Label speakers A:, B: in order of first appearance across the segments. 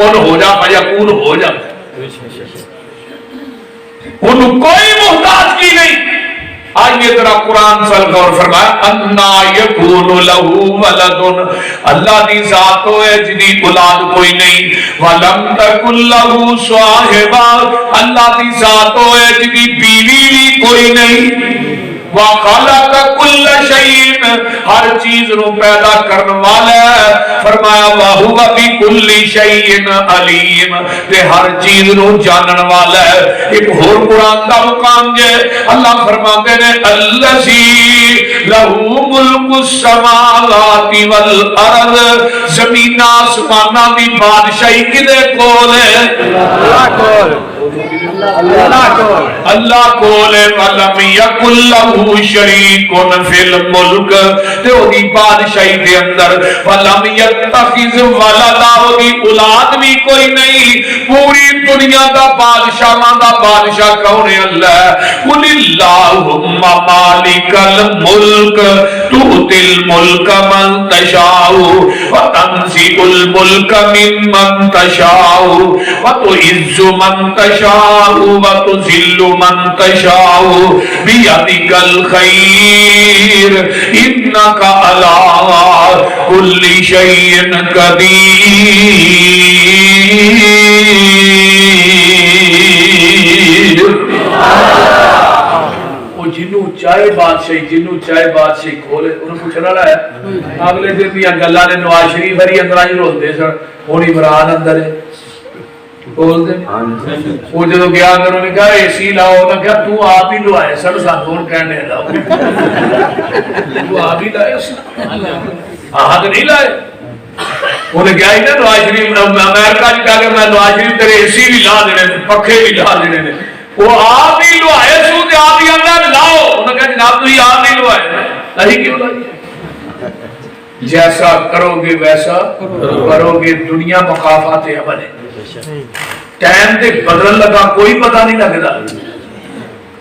A: کون ہو جا فیکون ہو جاتا ہے، انہوں کوئی محتاج کی نہیں۔ آئیے ذرا قرآن سل غور فرمایا انا یکون لہو ولد، اللہ دی ذات ہے جدی اولاد کوئی نہیں، ولم تکن لہو صاحبہ، اللہ دی ذات ہے جدی بیوی بھی کوئی نہیں، وَخَلَقَ كُلَّ شَيْءٍ، ہر چیز رو پیدا کرنے والا ہے، فرمایا وَهُوَ بِكُلِّ شَيْءٍ عَلِيمٌ، تے ہر چیز رو جانن والا ہے۔ ایک اور قرآن دا مقام جے اللہ فرماتے ہیں الَّذِي لَهُ مُلْكُ السَّمَاوَاتِ وَالْأَرْضِ، زمین آسمانہ دی بادشاہی کدے کول ہے؟ اللہ کول ہے۔ وَلَمْ يَكُنْ لَهُ شَرِيكٌ فِي الْمُلْكِ، تے وہ دی بادشاہی دے اندر وَلَمْ يَتَّخِذْ وَلَدًا، وہ دی اولاد بھی کوئی نہیں۔ پوری دنیا دا بادشاہاں دا بادشاہ کون ہے؟ اللہ۔ قُلِ اللَّهُمَّ مَالِكَ الْمُلْكِ تُؤْتِي الْمُلْكَ مَنْ تَشَاءُ وَتَنزِعُ الْمُلْكَ مِمَّنْ تَشَاءُ وَتُعِزُّ مَنْ تَشَاءُ وَتُذِلُّ مَنْ تَشَاءُ بِيَدِكَ الْخَيْرُ إِنَّكَ عَلَى كُلِّ شَيْءٍ قَدِيرٌ۔ وہ جنوں چاہے بادشاہی کھولے انہوں پوچھنا رہا ہے۔ اگلے دن بھی گلہ نے نواز شریف ہری اندر آئی رول دے سر ہونی عمران اندر ہے بول دے۔ وہ جدو گیا انہوں نے کہا اے سی لاؤ، انہوں نے کہا تو آپ ہی لو آئے سر ساتھون کہنے لاؤ، تو آپ ہی لائے آہاں تو نہیں لائے۔ انہیں کہا ہی نا نواز شریف امریکہ جی کہا کہ میں نواز شریف تیرے اے سی بھی لا دینے پکھے بھی لا دینے، وہ آپ ہی لو آئے سو تے آپ ہی اندر لاؤ۔ انہوں نے کہا جناب تو ہی آپ نہیں لو آئے، نہیں کیوں لائے؟ جیسا کرو گے ویسا کرو گے، دنیا مخافات عمل ہے، ٹائم تے بدل لگا کوئی پتہ نہیں لگتا۔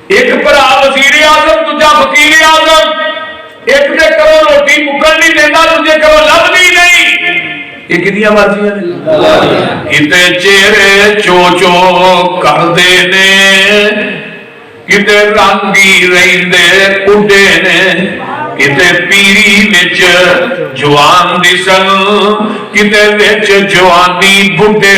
A: ایک بڑا وزیر اعظم دوجا وکیل اعظم، ایک نے کرو روٹی مکن نہیں دینا، تجھے کرو لبنی نہیں، یہ کتنی مرضیاں نے؟ کتے چہرے چوچو کر دینے، کتے رنگی رہندے اڈے نے، کتے پیری وچ جوان دسن، کتے وچ جوانی بڈھے